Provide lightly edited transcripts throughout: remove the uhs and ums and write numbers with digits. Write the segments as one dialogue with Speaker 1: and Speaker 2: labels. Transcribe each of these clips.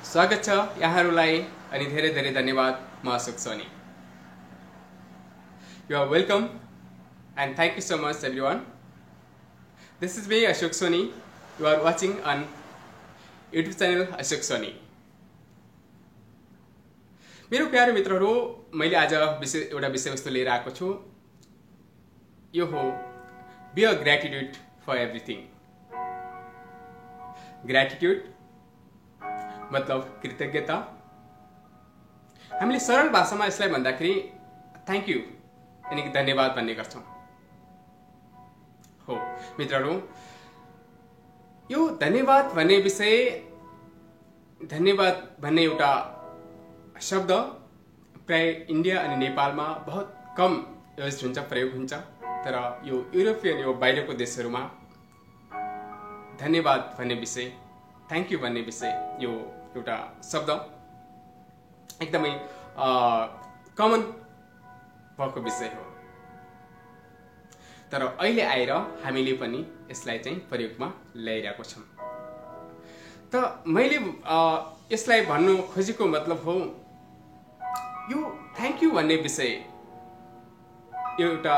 Speaker 1: स्वागत छ यहाँहरूलाई अनि धेरै धेरै धन्यवाद म Ashok Soni You are welcome and thank you so much everyone. This is me Ashok Soni. You are watching on YouTube channel Ashok Soni. मेरो प्यारो मित्रहरू मैले आज एउटा विषयवस्तु लिएर आएको छु यो हो बी अ ग्र्याटिट्युड फर एभ्रिथिङ ग्र्याटिट्युड मतलब कृतज्ञता हामीले सरल भाषामा यसलाई भन्दाखेरि थ्यांक यू यानी धन्यवाद भन्ने गर्छौं हो मित्रहरू यो धन्यवाद भन्ने विषय धन्यवाद भन्ने एउटा शब्द प्राय इन्डिया अनि नेपालमा बहुत कम युज हुन्छ प्रयोग हुन्छ तर यो युरोपियन यो बाहिरको देशहरुमा धन्यवाद भन्ने विषय थ्यांक यू भन्ने विषय यो एउटा शब्द एकदमै कमन भएको विषय हो तर अहिले आएर हामीले पनि यसलाई चाहिँ प्रयोगमा ल्याइरहेको छौं त मैले यसलाई भन्नु खोजेको मतलब हो यो थ्यांक यू भन्ने विषय एउटा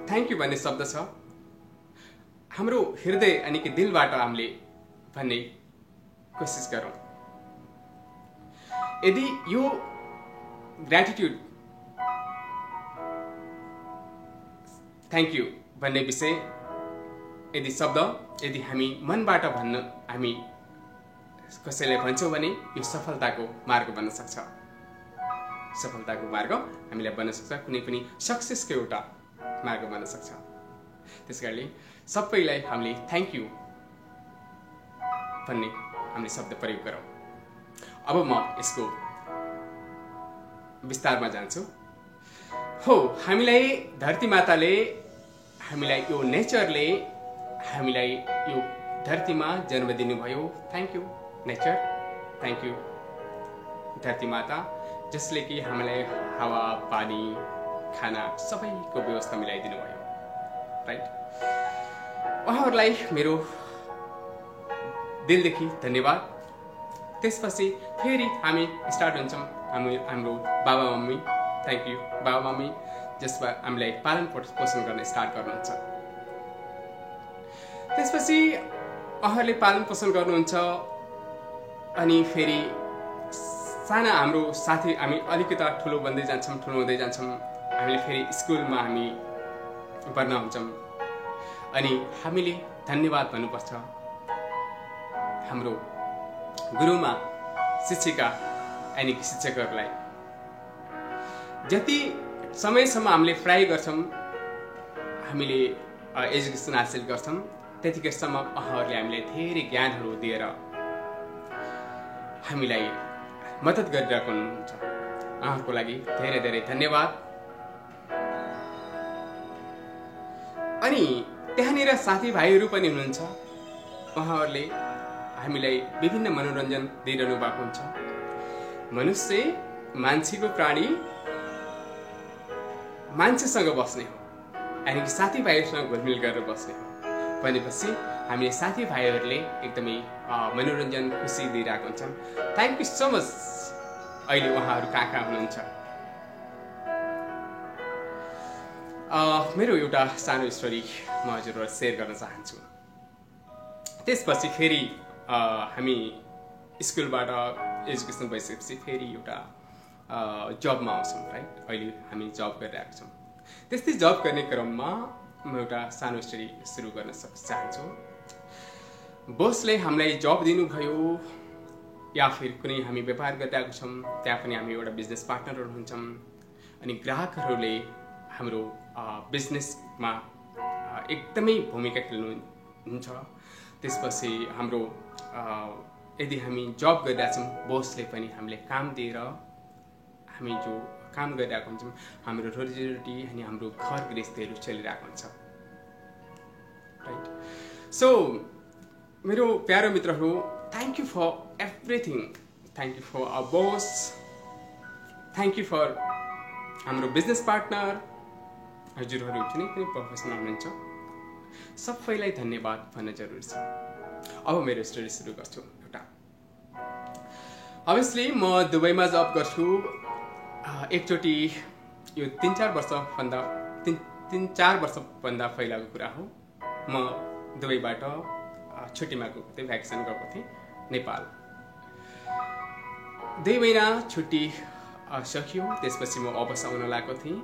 Speaker 1: थ्यांक यू भन्ने शब्द छ हाम्रो हृदय अनि कि दिलबाट हामीले भन्ने कोशिश गरौं यदि यो ग्र्याटिट्युड थ्यांक यू भन्ने विषय यदि शब्द यदि हामी मनबाट भन्न हामी कसैलाई भन्छौं भने यो सफलताको मार्ग बन्न सक्छ सफलताको मार्ग हामीलाई बन्न सक्छ कुनै पनि सक्सेसको एउटा मार्ग बन्न सक्छ त्यसकारणले सबैलाई हामीले थ्यांक यू भन्ने हामीले शब्द प्रयोग गरौं अब म यसको विस्तारमा जान्छु हो हामीलाई धरती माताले हामीलाई यो नेचरले हामीलाई यो धरतीमा जन्म दिनुभयो thank you nature thank you धरती माता जसले कि हामीलाई हावा पानी खाना सबैको व्यवस्था मिलाइदिनु भयो राइट उहाँहरुलाई मेरो दिलदेखि धन्यवाद त्यसपछि फेरि हामी स्टार्ट हुन्छौं हाम्रो बाबा मम्मी थ्यांक यू बाबा मम्मी जसमा हामीलाई पालन पोषण गर्न स्टार्ट गर्नुहुन्छ त्यसपछि उहाँहरुले पालन पोषण गर्नुहुन्छ अनि फेरि साना हाम्रो साथी हामी अलिकता ठुलो बन्दै जान्छौं ठुलो हुँदै जान्छौं हामीले फेरि स्कुलमा हामी पढ्न हुन्छौं अनि हामीले धन्यवाद भन्नुपर्छ हाम्रो गुरुमा शिक्षिका अनि शिक्षकहरुलाई जति समयसम्म हामीले पढाइ गर्छौं हामीले एजुकेसन हासिल गर्छौं त्यतिकैसम्म उहाँहरुले हामीलाई धेरै ज्ञानहरु दिएर हामीलाई मद्दत गरिरहेको हुनुहुन्छ उहाँहरुको लागि धेरै धेरै धन्यवाद अनि त्यहाँनिर साथीभाइहरु पनि हुनुहुन्छ उहाँहरुले हामीलाई विभिन्न मनोरञ्जन दिइरहनु भएको हुन्छ मनुष्य मान्छेको प्राणी मान्छेसँग बस्ने हो अनि साथीभाइहरुसँग घुलमिल गरेर बस्ने हो भनेपछि हामीले साथीभाइहरुले एकदमै मनोरञ्जन खुसी दिइरहेको हुन्छन् थ्यांक यू सो मच अहिले उहाँहरु कहाँ हुनुहुन्छ मेरो एउटा सानो स्टोरी म हजुरहरुलाई शेयर गर्न चाहन्छु त्यसपछि फेरि हामी स्कुलबाट एजुकेसन भइसकेपछि फेरि एउटा जबमा आउँछौं राइट अहिले हामी जब गरिरहेका छौं त्यस्तै जब गर्ने क्रममा म एउटा सानो स्टोरी सुरु गर्न चाहन्छु बोसले हामीलाई जब दिनुभयो या फिर कुनै हामी व्यापार गरिरहेका छौं त्यहाँ पनि हामी एउटा बिजनेस पार्टनरहरु हुन्छौं अनि ग्राहकहरुले हाम्रो बिजनेसमा एकदमै भूमिका खेल्नुहुन्छ त्यसपछि हाम्रो यदि हामी जब गरिरहेका छौं बोसले पनि हामीले काम दिएर हामी जो काम गरिरहेका हुन्छौं हाम्रो रोजीरोटी अनि हाम्रो घर गृहस्थीहरु चलिरहेको हुन्छ राइट सो मेरो प्यारो मित्रहरु thank you for everything thank you for our boss thank you for हाम्रो बिजनेस पार्टनर हजुरहरु कुनै पनि प्रोफेसनल हुनुहुन्छ सबैलाई धन्यवाद भन्न जरुरी छ अब मेरो स्टोरी सुरु गर्छु एउटा अभियसली म दुबईमा जब गर्छु। एकचोटि यो 3-4 वर्षभन्दा पहिलाको कुरा हो। म दुबईबाट छुट्टीमा गएको थिएँ, भ्याकेसन गएको थिएँ नेपाल। 2 महिना छुट्टी सकियो, त्यसपछि म वापस आउन लागेको थिएँ।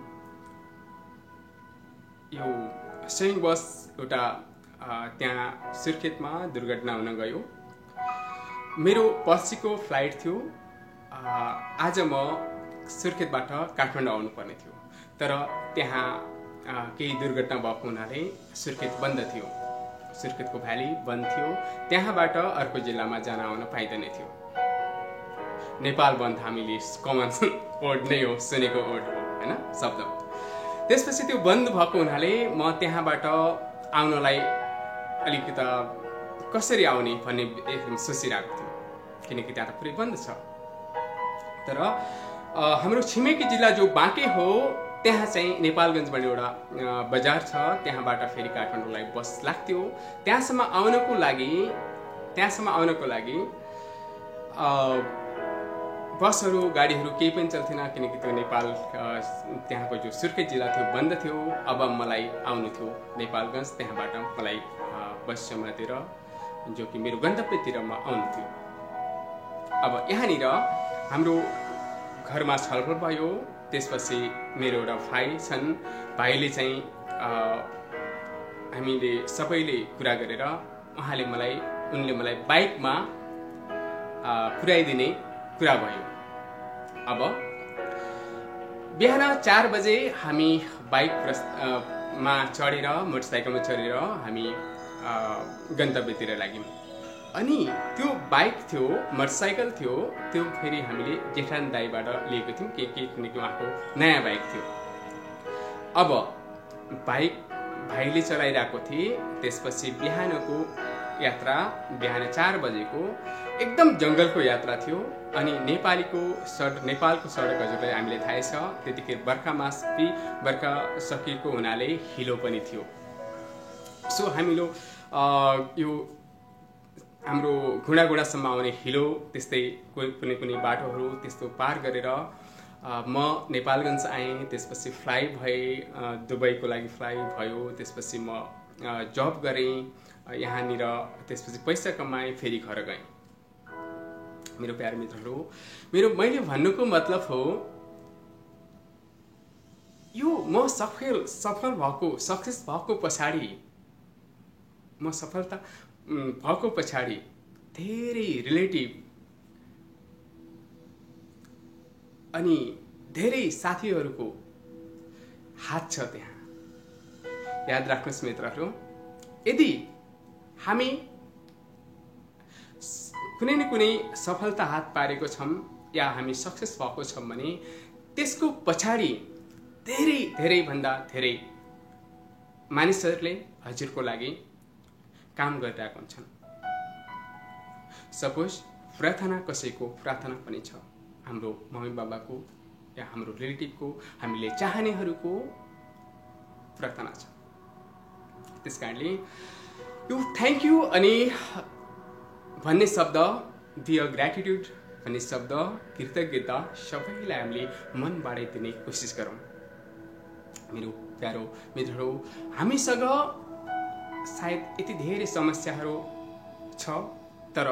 Speaker 1: यो संयोगवश एउटा त्यहाँ सुर्खेतमा दुर्घटना हुन गयो। मेरो पर्सिको फ्लाइट थियो। आज म सुर्खेतबाट काठमाडौँ आउनुपर्ने थियो, तर त्यहाँ केही दुर्घटना भएको हुनाले सुर्खेत बन्द थियो। सुर्खेतको भ्याली बन्द थियो। त्यहाँबाट अर्को जिल्लामा जान आउन पाइँदैन थियो। नेपाल बन्द हामीले कमन वर्ड नै हो, सुनेको वर्ड हो हैन, शब्द। त्यसपछि त्यो बन्द भएको हुनाले म त्यहाँबाट आउनलाई अलिकति कसरी आउने भन्ने एकदम सोचिरहेको थियो, किनकि त्यहाँ त पुरै बन्द छ। तर हाम्रो छिमेकी जिल्ला जो बाँके हो, त्यहाँ चाहिँ नेपालगञ्जबाट एउटा बजार छ, त्यहाँबाट फेरि काठमाडौँलाई बस लाग्थ्यो। त्यहाँसम्म आउनको लागि बसहरू गाडीहरू केही पनि चल्थेन, किनकि त्यो नेपाल त्यहाँको जो सुर्खेत जिल्ला थियो बन्द थियो। अब मलाई आउनु थियो नेपालगञ्ज, त्यहाँबाट मलाई बस समातेर जो कि मेरो गन्तव्यतिर म आउनु थियो। अब यहाँनिर हाम्रो घरमा छलफल भयो। त्यसपछि मेरो एउटा भाइ छन्, भाइले चाहिँ हामीले सबैले कुरा गरेर उनले मलाई बाइकमा पुर्याइदिने कुरा भयो। अब बिहान 4 बजे हामी बाइकमा चढेर, मोटरसाइकलमा चढेर हामी गन्तव्यतिर लाग्यौँ। अनि त्यो बाइक थियो, मोटरसाइकल थियो, त्यो फेरि हामीले जेठान दाईबाट लिएको थियौँ, किनकि उहाँको नयाँ बाइक थियो। अब बाइक भाइले चलाइरहेको थिए। त्यसपछि बिहानको यात्रा, बिहान 4 बजेको एकदम जङ्गलको यात्रा थियो। अनि नेपालको सडक हजुरलाई हामीले थाहै छ, त्यतिखेर बर्खा सकिएको हुनाले हिलो पनि थियो। सो हामीले यो हाम्रो घुँडासम्म आउने हिलो, त्यस्तै कुनै बाटोहरू त्यस्तो पार गरेर म नेपालगञ्ज आएँ। त्यसपछि फ्लाइ भए, दुबईको लागि फ्लाइ भयो। त्यसपछि म जब गरेँ यहाँनिर, त्यसपछि पैसा कमाएँ, फेरि घर गएँ। मेरो प्यारे मित्रहरू, मैले भन्नुको मतलब हो, यो म सफल भएको, सक्सेस भएको पछाडि, म सफलता भएको पछाडि धेरै रिलेटिभ अनि धेरै साथीहरूको हात छ त्यहाँ। याद राख्नुहोस् मित्रहरू, यदि हामी कुनै न कुनै सफलता हात पारेको छौँ या हामी सक्सेस भएको छौँ भने त्यसको पछाडि धेरै भन्दा धेरै मानिसहरूले हजुरको लागि काम गरिरहेका हुन्छन्। सपोज प्रार्थना, कसैको प्रार्थना पनि छ, हाम्रो मम्मी बाबाको या हाम्रो रिलेटिभको, हामीले चाहनेहरूको प्रार्थना छ। त्यसकारणले यो थ्याङ्क यू अनि भन्ने शब्द, दियर ग्र्याटिट्युड भन्ने शब्द, कृतज्ञता सबैलाई हामीले मनबाटै दिने कोसिस गरौँ। मेरो प्यारो मित्रहरू, हामीसँग सायद यति धेरै समस्याहरू छ, तर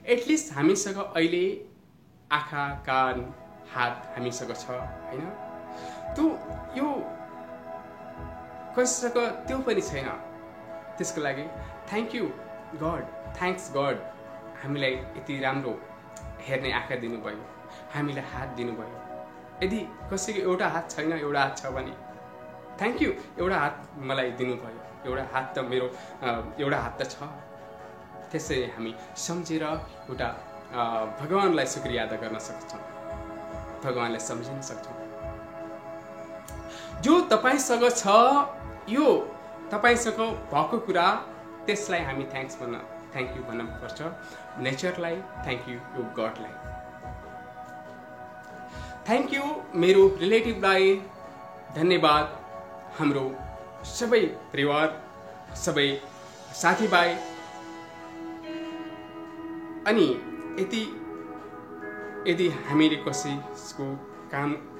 Speaker 1: एटलिस्ट हामीसँग अहिले आँखा, कान, हात हामीसँग छ हैन। यो कसैसँग त्यो पनि छैन। त्यसको लागि thank you God, thanks God, हामीलाई यति राम्रो हेर्ने आँखा दिनुभयो, हामीलाई हात दिनुभयो। यदि कसैको एउटा हात छैन, एउटा हात छ भने थ्याङ्क यू, एउटा हात मलाई दिनुभयो, एउटा हात त मेरो एउटा हात त छ। त्यसै हामी सम्झेर एउटा भगवानलाई शुक्रिया अदा गर्न सक्छौँ, भगवानलाई सम्झिन सक्छौँ। जो तपाईसँग छ, यो तपाईसँग भएको कुरा, त्यसलाई हामी थ्याङ्क यू भन्न पर्छ। नेचरलाई थ्याङ्क यू, यो गडलाई थ्याङ्क यू, मेरो रिलेटिभलाई धन्यवाद, हाम्रो सबै परिवार, सबै साथीभाइ, अनि यति यदि हामीले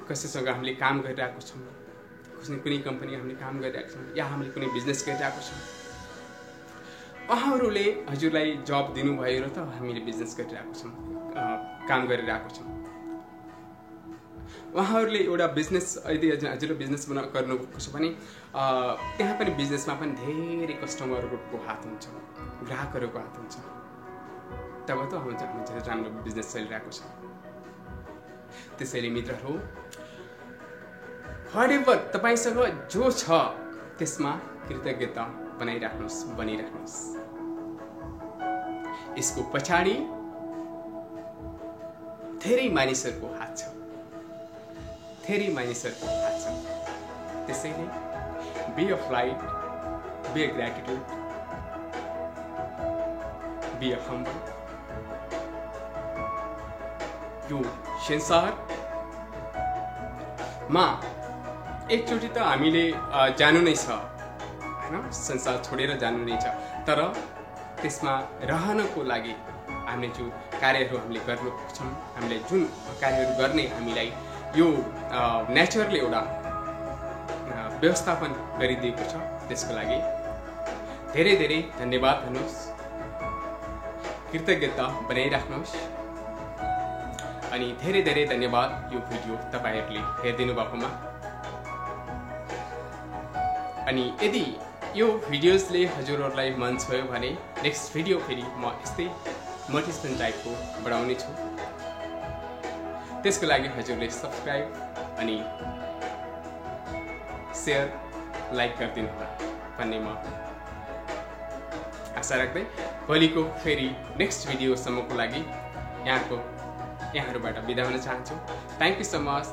Speaker 1: कसैसँग हामीले काम गरिरहेको छौँ, कुनै कम्पनी हामीले काम गरिरहेको छौँ या हामीले कुनै बिजनेस गरिरहेको छौँ, उहाँहरूले हजुरलाई जब दिनुभयो र त हामीले बिजनेस गरिरहेको छौँ, काम गरिरहेको छौँ। उहाँहरूले एउटा बिजनेस यदि हजुरले बिजनेस गर्नुभएको छ भने त्यहाँ पनि बिजनेसमा पनि धेरै कस्टमरहरूको हात हुन्छ, ग्राहकहरूको हात हुन्छ, तब त हाम्रो राम्रो बिजनेस चलिरहेको छ। त्यसैले मित्रहरू, व्हाटएभर तपाईसँग जो छ त्यसमा कृतज्ञता बनिराख्नुहोस्। यसको पछाडि धेरै मानिसहरूको हात छ, त्यसैले be of light, be a gratitude, be a humble. यो संसारमा एकचोटि त हामीले जानु नै छ हैन, संसार छोडेर जानु नै छ, तर त्यसमा रहनको लागि हामीले जुन कार्यहरू हामीले गर्छौँ, हामीले जुन कार्यहरू गर्ने हामीलाई यो नेचरले एउटा व्यवस्थापन गरिदिएको छ, त्यसको लागि धेरै धेरै धन्यवाद भन्नुहोस्, कृतज्ञता बनाइराख्नुहोस्। अनि धेरै धेरै धन्यवाद यो भिडियो तपाईहरुले हेरिदिनु भएकोमा। अनि यदि यो भिडियोजले हजुरहरूलाई मन छोयो भने नेक्स्ट भिडियो फेरि म यस्तै मोटिभेसन टाइपको बढाउने छु। त्यसको लागि हजुरले सब्स्क्राइब अनि शेयर लाइक गरिदिनु होला भन्ने म आशा राख्दै भोलिको फेरि नेक्स्ट भिडियोसम्मको लागि यहाँबाट बिदा हुन चाहन्छु। Thank you so much.